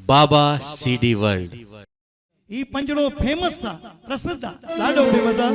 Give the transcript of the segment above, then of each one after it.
बाबा CD world ई पंजड़ो famous सा प्रसिद्ध लाडो famous सा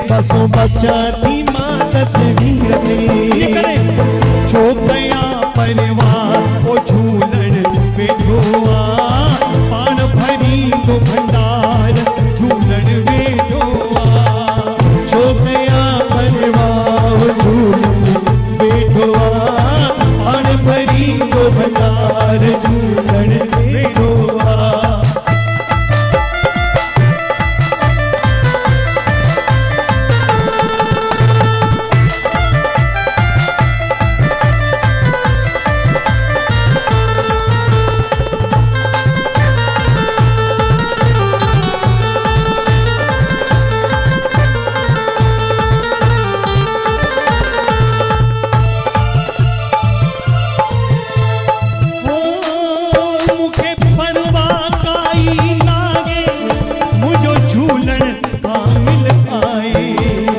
बसो बसाती मां तस्वीर ये में करे छो कया परवार ओ झूलण वेठो आ पाण भरी तो भंडार झूलण वेठो आ छो कया परवार ओ झूलण वेठो आ पाण भरी तो भंडार झूलण वेठो आ मुखे परवा काई नागे मुझो झूलण कामिल आए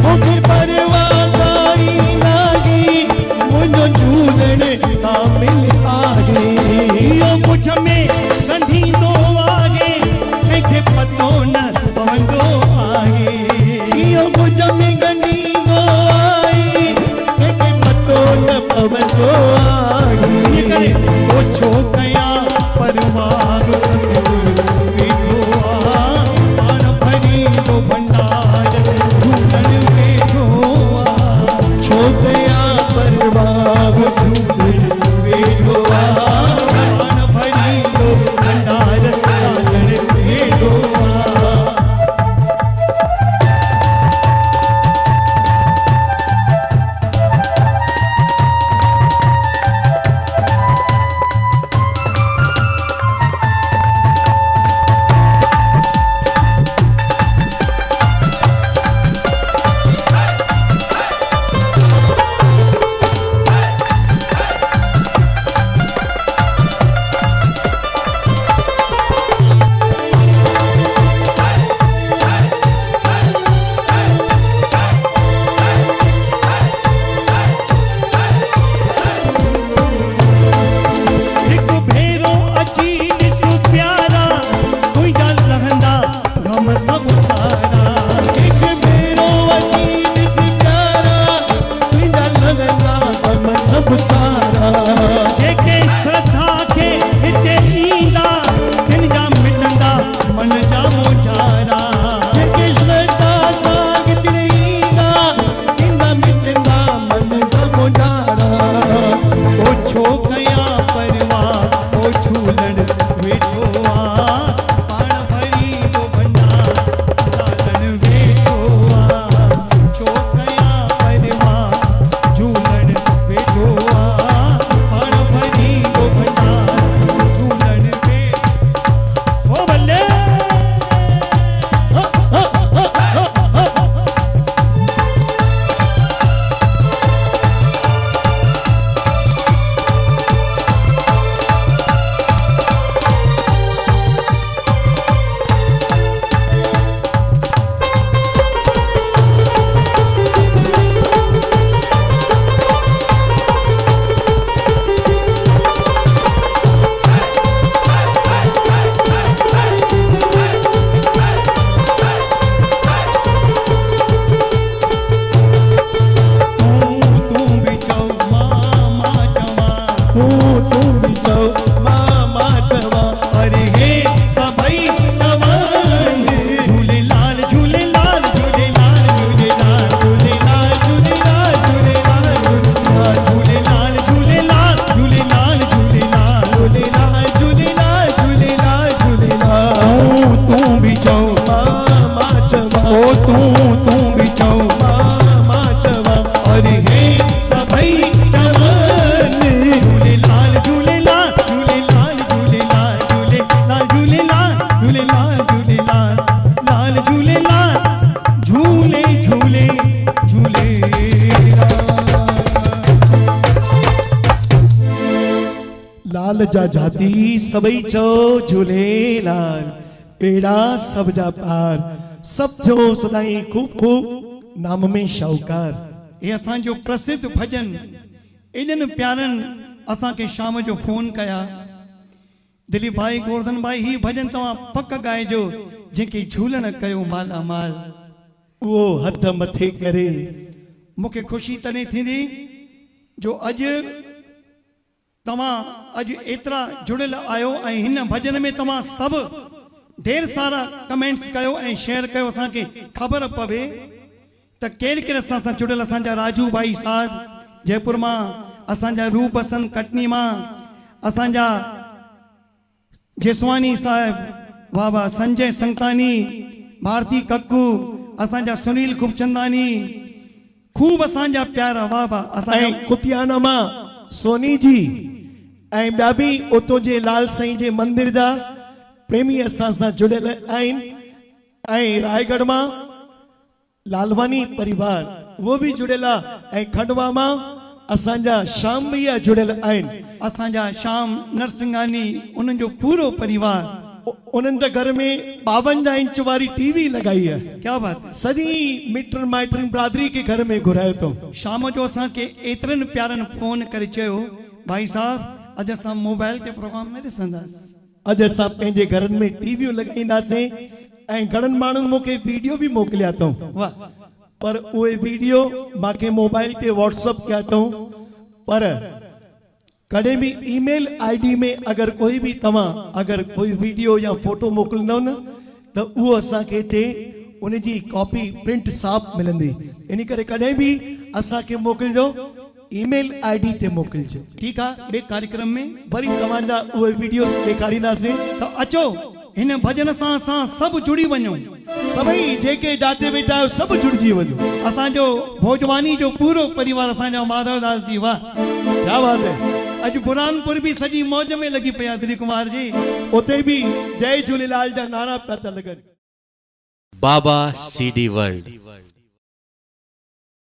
मुझे परवाह काई लागी मुझो झूलण कामिल आहे यो मुझ में गंधी दो आगे कंहिंखे पतो न पवंदो आहे इहो मुझ में गंढी गो आई कंहिंखे पतो न पवंदो ये करे आहे ओ छो कया परवार सतगुरु वेठो आ पाण भरी तो भंडार झूलण वेठो आ छो कया परवाह झूलण वेठो आ पाण भरी तो भंडार झूलण वेठो आ हिकु भेरो अची ॾिस प्यारा तुंहिंजा लहंदा गम सभु सारा हिकु भेरो अची ॾिस प्यारा तुंहिंजा लॻंदा कम सभु सारा जेके श्रद्धा खे हिते ईंदा तिन जा मिटंदा मन जा मोजारा जेके श्रद्धा सां हिते ईंदा थींदा मिटंदा मन जा मोजारा ओ छो कया परवाह ओ झूलण वेठो आ पाण भरी तो भंडार लालण वेठो आ छो कया परवाह झूलण वेठो आ पाण भरी तो भंडार झूलण वेठो ओ भले तू भी चौ मामा जवा तूं बि चओ मां चवां अरे हे सभई जवान झूलेलाल झूलेलाल झूलेलाल झूलेलाल झूलेलाल झूलेलाल झूलेलाल झूलेलाल झूलेलाल झूलेलाल झूलेलाल झूलेलाल झूलेलाल झूलेलाल झूलेलाल झूलेलाल तू भी चौ मां चवां ओ तू भी चौ मां चवां अरे हे सभई जवान झूलेलाल झूलेलाल झूलेलाल झूलेलाल झूलेलाल झूलेलाल झूलेलाल झूलेलाल लाल झूलेलाल झूले झूले झूलेलाल लाल जा जाती सभई चओ झूलेलाल पेड़ा सब जा पार सब थियो सदाई खूब खूब नाम में शाहूकार ये असांजो प्रसिद्ध भजन इन्हनि प्यारनि असांखे शाम जो फोन कया दिलीप भाई गोवर्धन भाई ही भजन तव्हां पक ॻाइजो जंहिंखे झूलण कयो माला माल वो हथ मथे करे मूंखे ख़ुशी तॾहिं थींदी जो अॼु तव्हां अॼु एतिरा जुड़ियल आहियो ऐं हिन भॼन में तव्हां सभु ढेर सारा कमेंट्स कयो ऐं शेयर कयो, असांखे ख़बर पवे त कहिड़े कहिड़े असां सां जुड़ियल। असांजा राजू भाई साहब जयपुर मां, असांजा रूप हसन कटनी मां, असांजा जेसवानी साहब, वाह वाह, संजय संतानी, भारती कक्कू, असांजा सुनील खूबचंदानी, खूब असांजा प्यारा, वाह वाह, असांजा ऐं कुतियाना मां सोनी जी ऐं ॿिया बि उतो जे लाल साईं जे मंदिर जा प्रेमी असां सां जुड़ियल आहिनि। ऐं रायगढ़ मां लालवानी परिवार उहो बि जुड़ियल आहे। ऐं खंडवा मां असांजा श्याम भैया जुड़ियल आहिनि। असांजा श्याम नरसिंघानी, उन्हनि जो पूरो परिवार। उन्हनि त घर में 52 इंच वारी टीवी लॻाई आहे। क्या बात है। सॼी मिटनि माइटनि बिरादरी खे घर में घुरायो अथऊं। शाम जो असांखे एतिरनि प्यारनि फोन करे चयो, भाई साहब अॼु असां मोबाइल ते प्रोग्राम न ॾिसंदासीं, अॼु असां पंहिंजे घरनि में टीवियूं लॻाईंदासीं। ऐं घणनि माण्हुनि मूंखे वीडियो बि मोकिलिया अथऊं, वाह। पर उहे वीडियो मूंखे मोबाइल ते व्हाट्सअप कया अथऊं। पर कॾहिं बि ईमेल आईडी में अगरि कोई बि तव्हां अगरि कोई वीडियो या फोटो मोकिलींदव न त उहो असांखे हिते उनजी कॉपी प्रिंट साफ़ मिलंदी। इन करे कॾहिं बि असांखे मोकिलिजो, ईमेल आईडी ते मोकिलिजो। ठीकु आहे। ॿिए कार्यक्रम में वरी तव्हांजा उहे वीडियोस ॾेखारींदासीं। त अचो हिन भॼन सां असां सभु जुड़ी वञूं। सभई जेके जाते वेठा आहियो सभु जुड़िजी वञो। असांजो भोजवानी जो पूरो परिवार, असांजा माधवदास जी, वाह क्या बात है। अॼु बुरहानपुर बि सॼी मौज में लॻी पई आहे दिलीप कुमार जी। उते बि जय झूलेलाल जा नारा पिया था लॻनि। बाबा CD वर्ल्ड।